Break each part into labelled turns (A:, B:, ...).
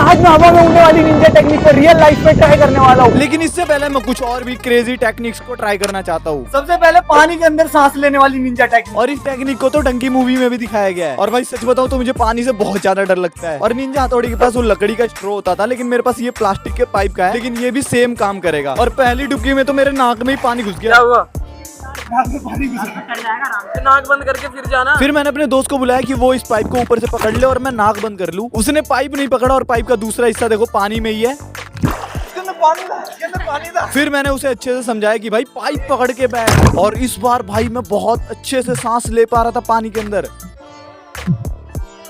A: आज मैं हवा में उड़ने वाली निंजा टेक्निक को रियल लाइफ में ट्राई करने वाला हूँ।
B: लेकिन इससे पहले मैं कुछ और भी क्रेजी टेक्निक्स को ट्राई करना चाहता हूँ।
A: सबसे पहले पानी के अंदर सांस लेने वाली निंजा टेक्निक।
B: और इस टेक्निक को तो डंकी मूवी में भी दिखाया गया है। और भाई सच बताऊं तो मुझे पानी से बहुत ज्यादा डर लगता है। और निंजा हथौड़ी के पास वो लकड़ी का स्ट्रो होता था, लेकिन मेरे पास ये प्लास्टिक के पाइप का है, लेकिन ये भी सेम काम करेगा। और पहली डुबकी में तो मेरे नाक में ही पानी घुस गया।
A: नाक बंद करके फिर जाना।
B: फिर मैंने अपने दोस्त को बुलाया कि वो इस पाइप को ऊपर से पकड़ ले और मैं नाक बंद कर लूं। उसने पाइप नहीं पकड़ा और पाइप का दूसरा हिस्सा देखो पानी में ही है।
A: पानी था।
B: फिर मैंने उसे अच्छे से समझाया कि भाई पाइप पकड़ के बैठ। और इस बार भाई मैं बहुत अच्छे से सांस ले पा रहा था पानी के अंदर,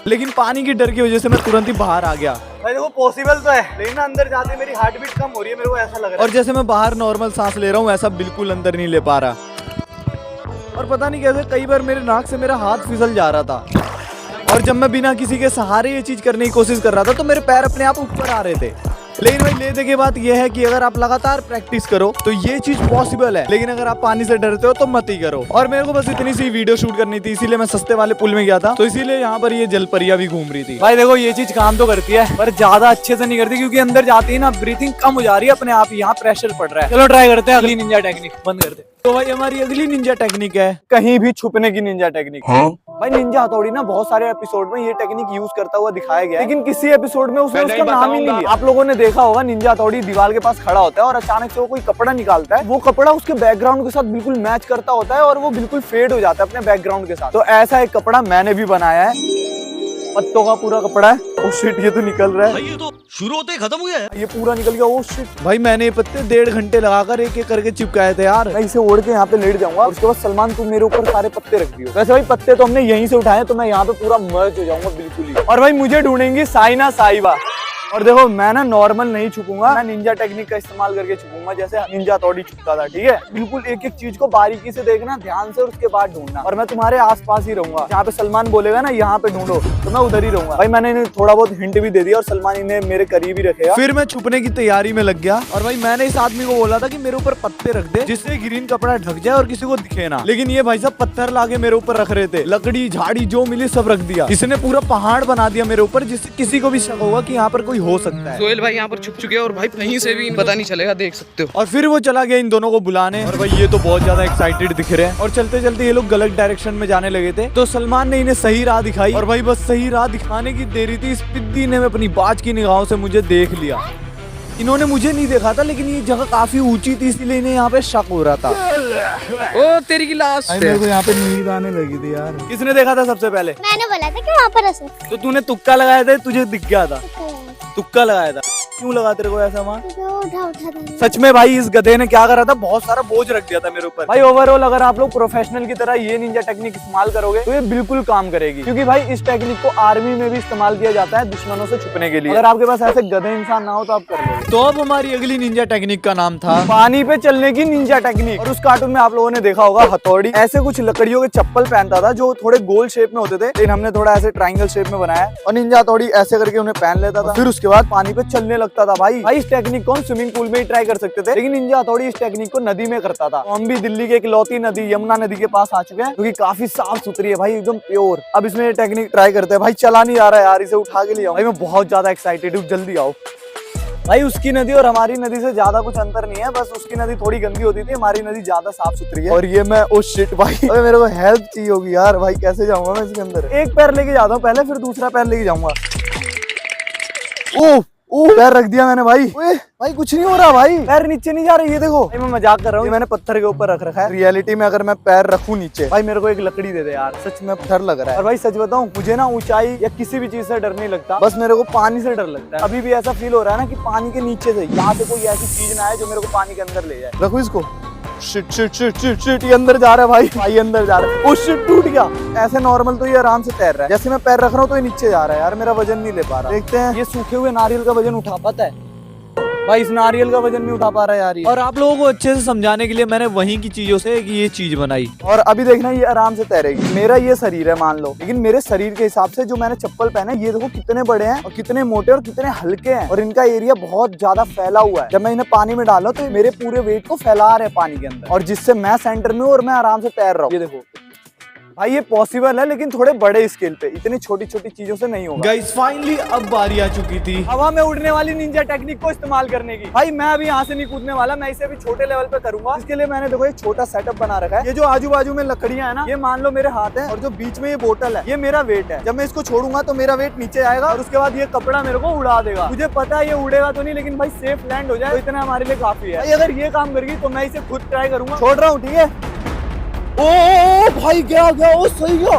B: लेकिन पानी की डर की वजह से मैं तुरंत ही बाहर आ गया।
A: भाई देखो पॉसिबल तो है, लेकिन अंदर जाते मेरी हार्ट बीट कम हो रही है, मेरे को ऐसा लग रहा है।
B: और जैसे मैं बाहर नॉर्मल सांस ले रहा हूँ ऐसा बिल्कुल अंदर नहीं ले पा रहा। और पता नहीं कैसे कई बार मेरे नाक से मेरा हाथ फिसल जा रहा था। और जब मैं बिना किसी के सहारे ये चीज करने की कोशिश कर रहा था तो मेरे पैर अपने आप ऊपर आ रहे थे। लेकिन भाई लेने के बाद ये है कि अगर आप लगातार प्रैक्टिस करो तो ये चीज पॉसिबल है, लेकिन अगर आप पानी से डरते हो तो मत ही करो। और मेरे को बस इतनी सी वीडियो शूट करनी थी, इसीलिए मैं सस्ते वाले पुल में गया था, तो इसीलिए यहाँ पर ये जलपरियां भी घूम रही थी।
A: भाई देखो ये चीज काम तो करती है, पर ज्यादा अच्छे से नहीं करती, क्योंकि अंदर जाती है ना ब्रीथिंग कम हो जा रही है अपने आप, यहाँ प्रेशर पड़ रहा है। चलो ट्राई करते हैं अगली निंजा टेक्निक। बंद करते।
B: तो भाई हमारी अगली निंजा टेक्निक है
A: कहीं भी छुपने की निंजा टेक्निक। भाई निंजा हथौड़ी ना बहुत सारे एपिसोड में ये टेक्निक यूज करता हुआ दिखाया गया है, लेकिन किसी एपिसोड में उसने उसका नाम ही नहीं लिया। आप लोगों ने देखा होगा निंजा हथौड़ी दीवार के पास खड़ा होता है और अचानक से वो कोई कपड़ा निकालता है, वो कपड़ा उसके बैकग्राउंड के साथ बिल्कुल मैच करता होता है और वो बिल्कुल फेड हो जाता है अपने बैकग्राउंड के साथ। तो ऐसा एक कपड़ा मैंने भी बनाया है, पत्तों का पूरा कपड़ा है। ओ शिट, ये तो निकल रहा है
C: भाई, ये तो शुरू होते ही खत्म हो गया है।
A: ये पूरा निकल गया। ओ शिट
B: भाई मैंने ये पत्ते 1.5 घंटे लगाकर एक एक करके चिपकाए थे यार।
A: मैं इसे ओढ़ के यहाँ पे लेट जाऊंगा, उसके बाद सलमान तुम मेरे ऊपर सारे पत्ते रख दियो। वैसे भाई पत्ते तो हमने यहीं से उठाए, तो मैं यहाँ पे पूरा मर्ज हो जाऊंगा बिल्कुल ही। और भाई मुझे ढूंढेंगी साइना साहिबा। और देखो मैं ना नॉर्मल नहीं छुपूंगा, मैं निंजा टेक्निक का इस्तेमाल करके छुपूंगा, जैसे निंजा हथौड़ी छुपता था। ठीक है, बिल्कुल एक एक चीज को बारीकी से देखना, ध्यान से, और उसके बाद ढूंढना। और मैं तुम्हारे आसपास ही रहूंगा, जहाँ पे सलमान बोलेगा ना यहाँ पे ढूंढो तो मैं उधर ही रहूंगा। भाई मैंने इन्हें थोड़ा बहुत हिंट भी दे दिया और सलमान इन्हें मेरे करीब ही रखेगा।
B: फिर मैं छुपने की तैयारी में लग गया। और भाई मैंने इस आदमी को बोला था कि मेरे ऊपर पत्ते रख दे, जिससे ग्रीन कपड़ा ढक जाए और किसी को दिखे ना। लेकिन ये भाई साहब पत्थर लाके मेरे ऊपर रख रहे थे, लकड़ी झाड़ी जो मिली सब रख दिया। इसने पूरा पहाड़ बना दिया मेरे ऊपर, जिससे किसी को भी शक होगा कि यहाँ पर कोई हो सकता है।
D: भाई यहाँ पर छुप चुके हैं और भाई कहीं से भी पता नहीं चलेगा, देख सकते हो।
B: और फिर वो चला गया इन दोनों को बुलाने। और भाई ये तो बहुत ज्यादा एक्साइटेड दिख रहे हैं। और चलते चलते ये लोग गलत डायरेक्शन में जाने लगे थे, तो सलमान ने इन्हें सही राह दिखाई। और भाई बस सही राह दिखाने की देरी थी, इस पिद्दी ने अपनी बाज की निगाहों से मुझे देख लिया। इन्होंने मुझे नहीं देखा था, लेकिन ये जगह काफी ऊंची थी, इसलिए इन्हें यहाँ पे शक हो रहा था।
D: ओ तेरी की लाश।
B: मेरे को यहाँ पे नींद आने लगी थी यार।
A: किसने देखा था सबसे पहले?
E: मैंने बोला था कि वहाँ पर ऐसे
A: तो तूने तुक्का लगाया था, तुझे दिख गया था? तुक्का लगाया था। क्यों लगा तेरे को ऐसा वहाँ?
E: उठा
A: सच में भाई इस गधे ने क्या करा था, बहुत सारा बोझ रख दिया था मेरे ऊपर। भाई ओवरऑल अगर आप लोग प्रोफेशनल की तरह ये निंजा टेक्निक इस्तेमाल करोगे तो ये बिल्कुल काम करेगी, क्योंकि भाई इस टेक्निक को आर्मी में भी इस्तेमाल किया जाता है दुश्मनों से छुपने के लिए। अगर आपके पास ऐसे गधे इंसान ना हो तो आप कर लोगे।
B: तो अब हमारी अगली निंजा टेक्निक का नाम था
A: पानी पे चलने की निंजा टेक्निक। और उस कार्टून में आप लोगों ने देखा होगा हथौड़ी ऐसे कुछ लकड़ियों के चप्पल पहनता था जो थोड़े गोल शेप में होते थे, लेकिन हमने थोड़ा ऐसे ट्राइंगल शेप में बनाया और निंजा हथौड़ी ऐसे करके उन्हें पहन लेता था, फिर उसके बाद पानी पे चलने लगता था। भाई इस टेक्निक को हम स्विमिंग पूल में ही ट्राई कर सकते थे, लेकिन निंजा हथौड़ी इस टेक्निक को नदी में करता था। तो हम भी दिल्ली की इकलौती नदी यमुना नदी के पास आ चुके हैं, क्योंकि काफी साफ सुथरी है भाई, एकदम प्योर। अब इसमें ये टेक्निक ट्राई करते हैं। भाई चला नहीं आ रहा है यार, इसे उठा के ले आओ। भाई मैं बहुत ज्यादा एक्साइटेड हूँ, जल्दी आओ। भाई उसकी नदी और हमारी नदी से ज्यादा कुछ अंतर नहीं है, बस उसकी नदी थोड़ी गंदी होती थी, हमारी नदी ज्यादा साफ सुथरी है। और ये मैं ओ शिट भाई, अबे मेरे को हेल्प चाहिए होगी यार। भाई कैसे जाऊंगा मैं इसके अंदर? एक पैर लेके जाता हूँ पहले, फिर दूसरा पैर लेके जाऊंगा। ओह पैर रख दिया मैंने भाई। ओए भाई कुछ नहीं हो रहा भाई, पैर नीचे नहीं जा रहे। ये देखो भाई मैं मजाक कर रहा हूँ, मैंने पत्थर के ऊपर रख रखा है। रियलिटी में अगर मैं पैर रखूँ नीचे, भाई मेरे को एक लकड़ी दे दे यार, सच में डर लग रहा है। और भाई सच बताऊं, मुझे ना ऊंचाई या किसी भी चीज से डर नहीं लगता, बस मेरे को पानी से डर लगता है। अभी भी ऐसा फील हो रहा है ना कि पानी के नीचे से यहाँ से कोई ऐसी चीज ना है जो मेरे को पानी के अंदर ले जाए। रखू इसको। Shit shit shit shit shit, ये अंदर जा रहा है भाई, भाई अंदर जा रहा है। ओ शिट, टूट गया। ऐसे नॉर्मल तो ये आराम से तैर रहा है, जैसे मैं पैर रख रहा हूँ तो ये नीचे जा रहा है यार, मेरा वजन नहीं ले पा रहा। देखते हैं ये सूखे हुए नारियल का वजन उठा पाता है। भाई इस नारियल का वजन नहीं उठा पा रहा है यार ये।
B: और आप लोगों को अच्छे से समझाने के लिए मैंने वहीं की चीजों से ये चीज बनाई।
A: और अभी देखना ये आराम से तैरेगी। मेरा ये शरीर है मान लो, लेकिन मेरे शरीर के हिसाब से जो मैंने चप्पल पहने, ये देखो कितने बड़े हैं और कितने मोटे और कितने हल्के हैं, और इनका एरिया बहुत ज्यादा फैला हुआ है। जब मैं इन्हें पानी में डाला तो मेरे पूरे वेट को फैला रहे हैं पानी के अंदर, और जिससे मैं सेंटर में हूँ और मैं आराम से तैर रहा हूँ। ये देखो भाई ये पॉसिबल है लेकिन थोड़े बड़े स्केल पे, इतनी छोटी छोटी चीजों से नहीं होगा।
B: गाइस फाइनली अब बारी आ चुकी थी
A: हवा में उड़ने वाली निंजा टेक्निक को इस्तेमाल करने की। भाई मैं अभी यहाँ से नहीं कूदने वाला, मैं इसे अभी छोटे लेवल पे करूंगा। इसके लिए मैंने देखो एक छोटा सेटअप बना रखा है। ये जो आजू बाजू में लकड़ियां है ना, ये मान लो मेरे हाथ है और जो बीच में ये बोतल है ये मेरा वेट है। जब मैं इसको छोड़ूंगा तो मेरा वेट नीचे आएगा और उसके बाद ये कपड़ा मेरे को उड़ा देगा। मुझे पता है ये उड़ेगा तो नहीं, लेकिन भाई सेफ लैंड हो जाए तो इतना हमारे लिए काफी है। भाई अगर ये काम कर गई तो मैं इसे खुद ट्राई करूंगा। छोड़ रहा हूँ, ठीक है। ओ भाई गया गया, ओ सही गया।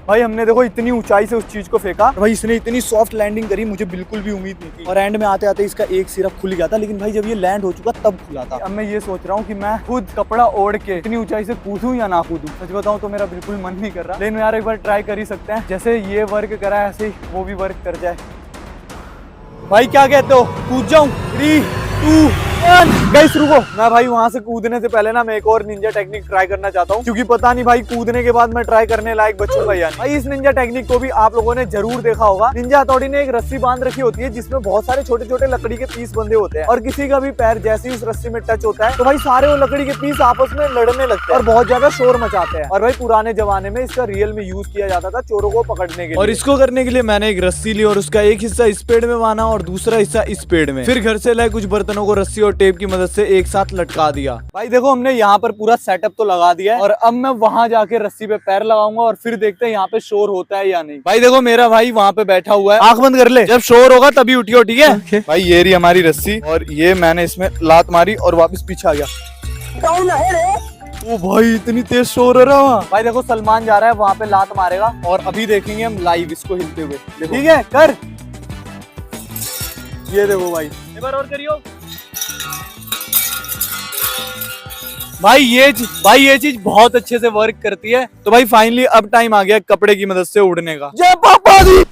A: भाई हमने देखो इतनी ऊंचाई से उस चीज को फेंका, भाई इसने इतनी सॉफ्ट लैंडिंग करी, मुझे बिल्कुल भी उम्मीद नहीं थी। और एंड में आते आते इसका एक सिर्फ खुल गया था, लेकिन भाई जब ये लैंड हो चुका तब खुला था। अब मैं ये सोच रहा हूँ कि मैं खुद कपड़ा ओढ़ के इतनी ऊंचाई से कूदूं या ना कूदूं। सच बताऊं तो मेरा बिल्कुल मन नहीं कर रहा, लेकिन यार एक बार ट्राई कर ही सकते हैं। जैसे ये वर्क करा है ऐसे ही वो भी वर्क कर जाए। भाई क्या कहते हो, कूद जाऊं? 3, 2, 1 गाइस रुको। मैं भाई वहां से कूदने से पहले ना मैं एक और निंजा टेक्निक ट्राई करना चाहता हूँ, क्योंकि पता नहीं भाई कूदने के बाद मैं ट्राई करने लायक बचूंगा या नहीं। भाई इस निंजा टेक्निक को भी आप लोगों ने जरूर देखा होगा। निंजा हथौड़ी ने एक रस्सी बांध रखी होती है जिसमें बहुत सारे छोटे छोटे लकड़ी के पीस बंधे होते हैं, और किसी का भी पैर जैसे ही उस रस्सी में टच होता है तो भाई सारे वो लकड़ी के पीस आपस में लड़ने लगते हैं और बहुत ज्यादा शोर मचाते हैं। और भाई पुराने जमाने में इसका रियल में यूज किया जाता था चोरों को पकड़ने के लिए।
B: और इसको करने के लिए मैंने एक रस्सी ली और उसका एक हिस्सा इस पेड़ में बांधा और दूसरा हिस्सा इस पेड़ में। फिर घर से लाए कुछ बर्तनों को रस्सी और टेप की मदद से एक साथ लटका दिया।
A: भाई देखो हमने यहाँ पर पूरा सेटअप तो लगा दिया है और अब मैं वहां जाके रस्सी पे पैर लगाऊंगा और फिर देखते हैं यहाँ पे शोर होता है या नहीं। भाई देखो मेरा भाई वहाँ पे बैठा हुआ है, आंख बंद कर ले, जब शोर होगा तभी उठियो, ठीक है?
B: Okay.
A: भाई ये रही हमारी रस्सी और ये मैंने इसमें लात मारी और वापस पीछे आ गया। ओ भाई इतनी तेज शोर हो रहा है। भाई देखो सलमान जा रहा है वहाँ पे लात मारेगा और अभी देखेंगे हम लाइव इसको हिलते हुए, ठीक है? कर, ये देखो भाई, एक बार और करियो। भाई ये चीज बहुत अच्छे से वर्क करती है। तो भाई फाइनली अब टाइम आ गया कपड़े की मदद से उड़ने का। जय पापा दी।